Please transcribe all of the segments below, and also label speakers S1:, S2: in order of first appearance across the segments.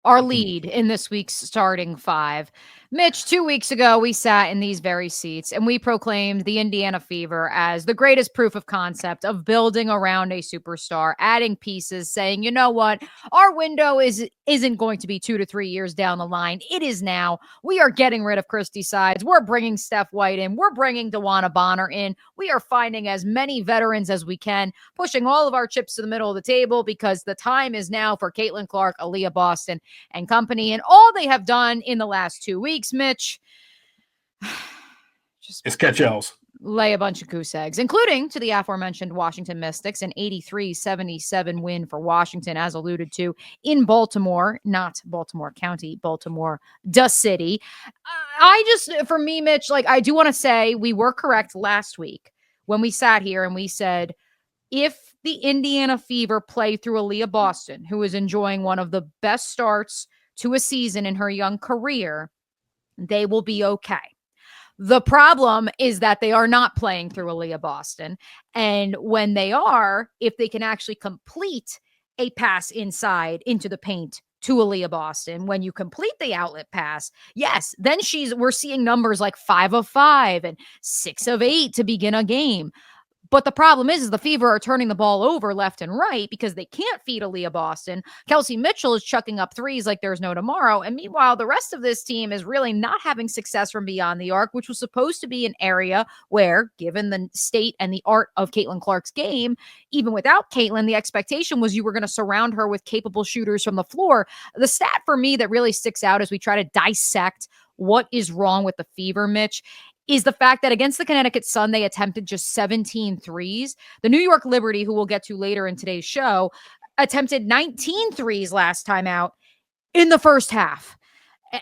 S1: our lead in this week's starting five. Mitch, 2 weeks ago, we sat in these very seats and we proclaimed the Indiana Fever as the greatest proof of concept of building around a superstar, adding pieces, saying, you know what, our window isn't going to be 2 to 3 years down the line. It is now. We are getting rid of Christy Sides. We're bringing Steph White in. We're bringing DeWanna Bonner in. We are finding as many veterans as we can, pushing all of our chips to the middle of the table because the time is now for Caitlin Clark, Aaliyah Boston, and company. And all they have done in the last 2 weeks, Mitch,
S2: just is catch L's.
S1: Lay a bunch of goose eggs, including to the aforementioned Washington Mystics, an 83-77 win for Washington, as alluded to, in Baltimore, not Baltimore County, Baltimore, the city. For me, Mitch, I do want to say we were correct last week when we sat here and we said, if the Indiana Fever play through Aaliyah Boston, who is enjoying one of the best starts to a season in her young career, they will be okay. The problem is that they are not playing through Aaliyah Boston. And when they are, if they can actually complete a pass inside into the paint to Aaliyah Boston, when you complete the outlet pass, yes, then we're seeing numbers like 5 of 5 and 6 of 8 to begin a game. But the problem is the Fever are turning the ball over left and right because they can't feed Aaliyah Boston. Kelsey Mitchell is chucking up threes like there's no tomorrow. And meanwhile, the rest of this team is really not having success from beyond the arc, which was supposed to be an area where, given the state and the art of Caitlin Clark's game, even without Caitlin, the expectation was you were going to surround her with capable shooters from the floor. The stat for me that really sticks out as we try to dissect what is wrong with the Fever, Mitch, is the fact that against the Connecticut Sun, they attempted just 17 threes. The New York Liberty, who we'll get to later in today's show, attempted 19 threes last time out in the first half.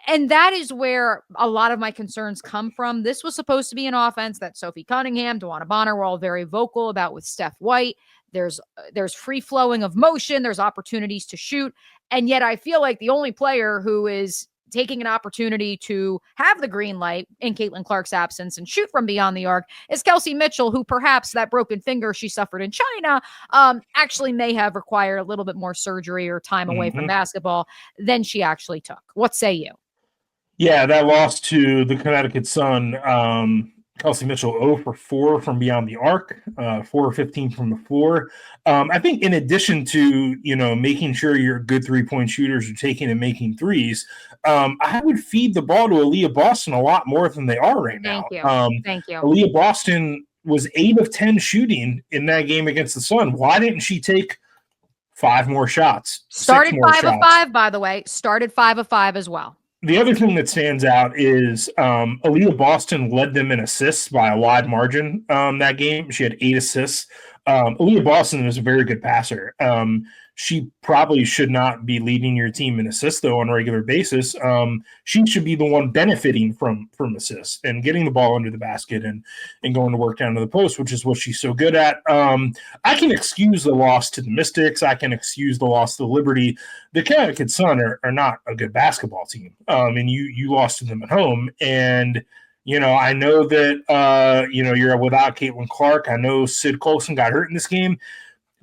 S1: And that is where a lot of my concerns come from. This was supposed to be an offense that Sophie Cunningham, DeWanna Bonner were all very vocal about with Steph White. There's free flowing of motion. There's opportunities to shoot. And yet I feel like the only player who is taking an opportunity to have the green light in Caitlin Clark's absence and shoot from beyond the arc is Kelsey Mitchell, who perhaps that broken finger she suffered in China actually may have required a little bit more surgery or time away from basketball than she actually took. What say you?
S2: Yeah, that loss to the Connecticut Sun, Kelsey Mitchell 0 for 4 from beyond the arc, 4 or 15 from the floor. I think in addition to, making sure your good three-point shooters are taking and making threes, I would feed the ball to Aaliyah Boston a lot more than they are right now.
S1: Thank you.
S2: Aaliyah Boston was 8 of 10 shooting in that game against the Sun. Why didn't she take 5 more shots?
S1: Started 5 of 5, by the way. Started 5 of 5 as well.
S2: The other thing that stands out is Aaliyah Boston led them in assists by a wide margin that game. She had 8 assists. Aaliyah Boston is a very good passer. She probably should not be leading your team in assists, though, on a regular basis. She should be the one benefiting from assists and getting the ball under the basket and going to work down to the post, which is what she's so good at. I can excuse the loss to the Mystics. I can excuse the loss to the Liberty. The Connecticut Sun are not a good basketball team, and you lost to them at home. And I know that you're without Caitlin Clark. I know Sid Colson got hurt in this game.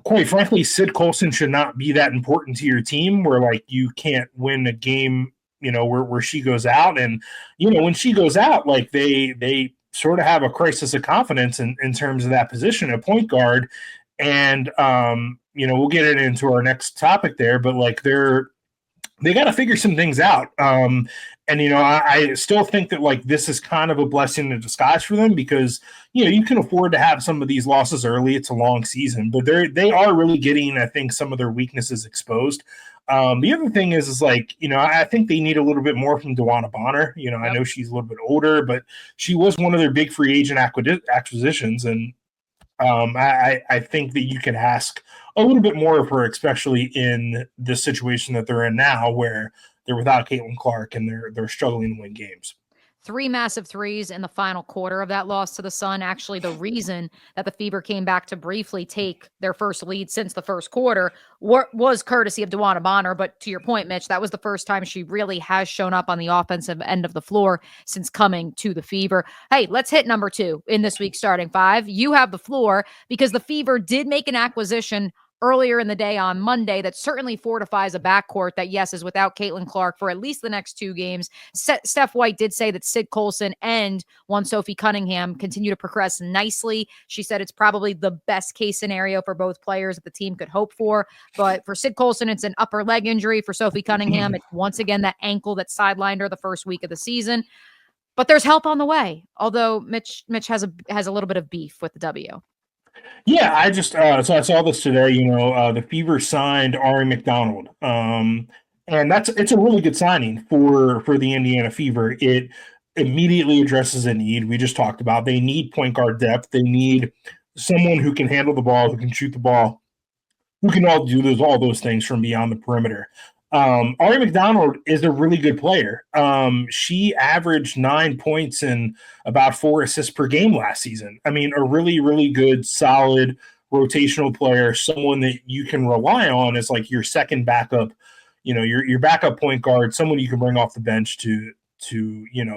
S2: Quite frankly, Sid Colson should not be that important to your team where you can't win a game, where she goes out. And, when she goes out, they sort of have a crisis of confidence in terms of that position at point guard. And, we'll get it into our next topic there, but they got to figure some things out. And, I still think that this is kind of a blessing in disguise for them because, you can afford to have some of these losses early. It's a long season, but they are really getting, I think, some of their weaknesses exposed. The other thing is I think they need a little bit more from DeWanna Bonner. Yep. I know she's a little bit older, but she was one of their big free agent acquisitions. And I think that you can ask a little bit more of her, especially in the situation that they're in now where they're without Caitlin Clark and they're struggling to win games.
S1: 3 massive threes in the final quarter of that loss to the Sun. Actually, the reason that the Fever came back to briefly take their first lead since the first quarter was courtesy of DeWanna Bonner. But to your point, Mitch, that was the first time she really has shown up on the offensive end of the floor since coming to the Fever. Hey, let's hit number 2 in this week's starting 5. You have the floor because the Fever did make an acquisition earlier in the day on Monday that certainly fortifies a backcourt that, yes, is without Caitlin Clark for at least the next 2 games. Steph White did say that Sid Colson and one Sophie Cunningham continue to progress nicely. She said it's probably the best case scenario for both players that the team could hope for. But for Sid Colson, it's an upper leg injury. For Sophie Cunningham, it's once again that ankle that sidelined her the first week of the season. But there's help on the way. Although Mitch has a little bit of beef with the W.
S2: Yeah, I just so I saw this today. The Fever signed Ari McDonald, and it's a really good signing for the Indiana Fever. It immediately addresses a need we just talked about. They need point guard depth. They need someone who can handle the ball, who can shoot the ball, who can all those things from beyond the perimeter. Ari McDonald is a really good player. She averaged 9 points and about 4 assists per game last season. I mean, a really, really good, solid rotational player, someone that you can rely on as like your second backup, your backup point guard, someone you can bring off the bench to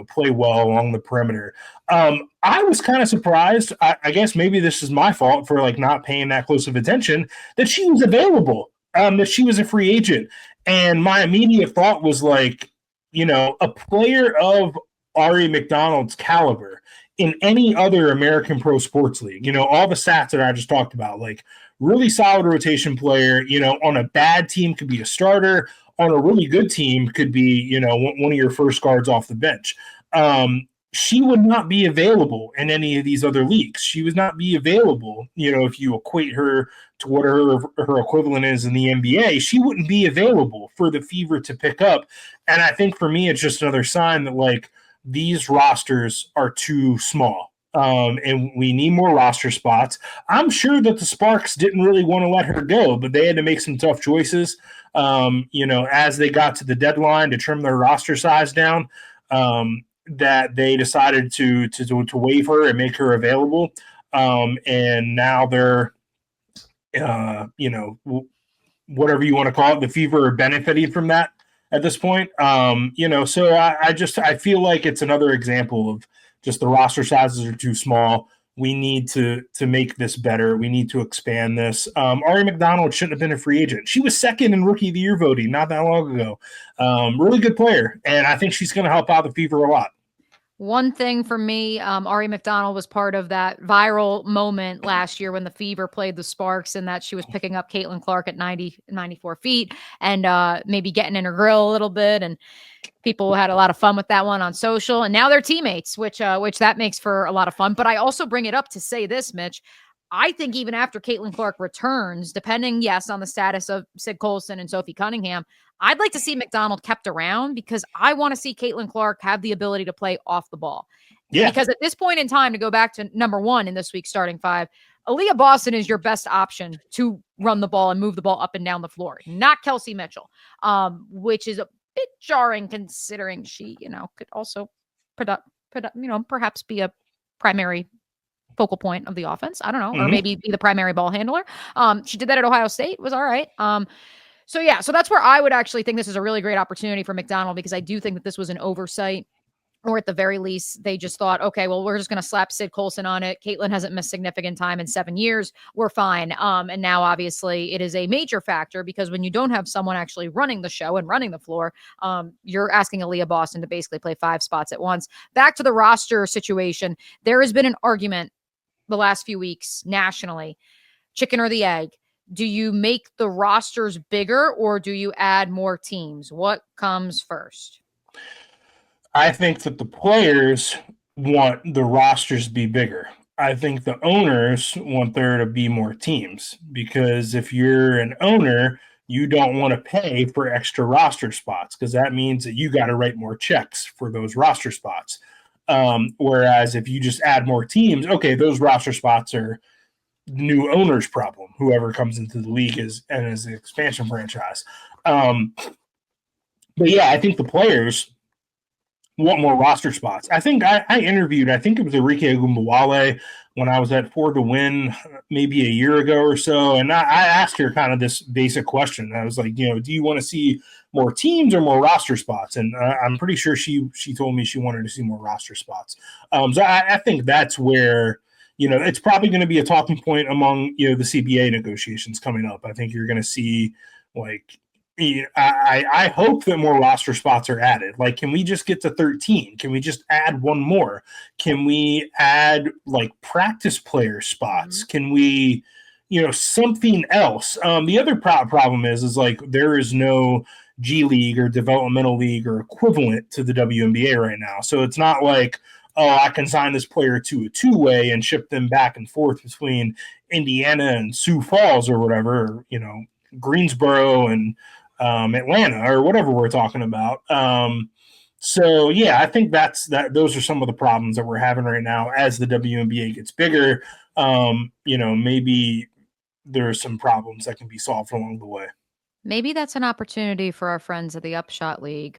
S2: play well along the perimeter. I was kind of surprised. I guess maybe this is my fault for like not paying that close of attention that she was available, that she was a free agent. And my immediate thought was like, a player of Ari McDonald's caliber in any other American pro sports league, all the stats that I just talked about, like really solid rotation player, on a bad team could be a starter, on a really good team could be, one of your first guards off the bench. She would not be available in any of these other leagues. She would not be available, if you equate her to what her equivalent is in the NBA. She wouldn't be available for the Fever to pick up. And I think for me, it's just another sign that like these rosters are too small. And we need more roster spots. I'm sure that the Sparks didn't really want to let her go, but they had to make some tough choices. As they got to the deadline to trim their roster size down, that they decided to waive her and make her available. And now they're, whatever you want to call it, the Fever are benefiting from that at this point. So I feel like it's another example of just the roster sizes are too small. We need to make this better. We need to expand this. Ari McDonald shouldn't have been a free agent. She was second in Rookie of the Year voting not that long ago. Really good player, and I think she's going to help out the Fever a lot.
S1: One thing for me, Ari McDonald was part of that viral moment last year when the Fever played the Sparks and that she was picking up Caitlin Clark at 94 feet and maybe getting in her grill a little bit. And people had a lot of fun with that one on social. And now they're teammates, which that makes for a lot of fun. But I also bring it up to say this, Mitch. I think even after Caitlin Clark returns, depending, yes, on the status of Sid Colson and Sophie Cunningham, I'd like to see McDonald kept around because I want to see Caitlin Clark have the ability to play off the ball. Yeah. Because at this point in time, to go back to number 1 in this week's starting 5, Aaliyah Boston is your best option to run the ball and move the ball up and down the floor, not Kelsey Mitchell, which is a bit jarring considering she, could also perhaps be a primary focal point of the offense. I don't know, or maybe be the primary ball handler. She did that at Ohio State, was all right. So that's where I would actually think this is a really great opportunity for McDonald because I do think that this was an oversight, or at the very least, they just thought, okay, well, we're just going to slap Sid Colson on it. Caitlin hasn't missed significant time in 7 years. We're fine. And now, obviously, it is a major factor because when you don't have someone actually running the show and running the floor, you're asking Aaliyah Boston to basically play 5 spots at once. Back to the roster situation, there has been an argument the last few weeks nationally, chicken or the egg. Do you make the rosters bigger or do you add more teams? What comes first?
S2: I think that the players want the rosters to be bigger. I think the owners want there to be more teams because if you're an owner, you don't want to pay for extra roster spots because that means that you got to write more checks for those roster spots. Whereas if you just add more teams, okay, those roster spots are new owner's problem, whoever comes into the league is an expansion franchise. But yeah, I think the players want more roster spots. I think I interviewed, I think it was Enrique Agumbawale when I was at For the Win maybe a year ago or so. And I asked her kind of this basic question. I was like, do you want to see more teams or more roster spots? And I'm pretty sure she told me she wanted to see more roster spots. So I think that's where, it's probably going to be a talking point among the CBA negotiations coming up. I think you're going to see like I hope that more roster spots are added. Like, can we just get to 13? Can we just add one more? Can we add like practice player spots? Can we, something else? The other problem is like there is no G League or developmental league or equivalent to the WNBA right now. So it's not like, oh, I can sign this player to a two-way and ship them back and forth between Indiana and Sioux Falls or whatever, Greensboro and Atlanta or whatever we're talking about. So yeah, I think those are some of the problems that we're having right now as the WNBA gets bigger. Maybe there are some problems that can be solved along the way.
S1: Maybe that's an opportunity for our friends at the Upshot League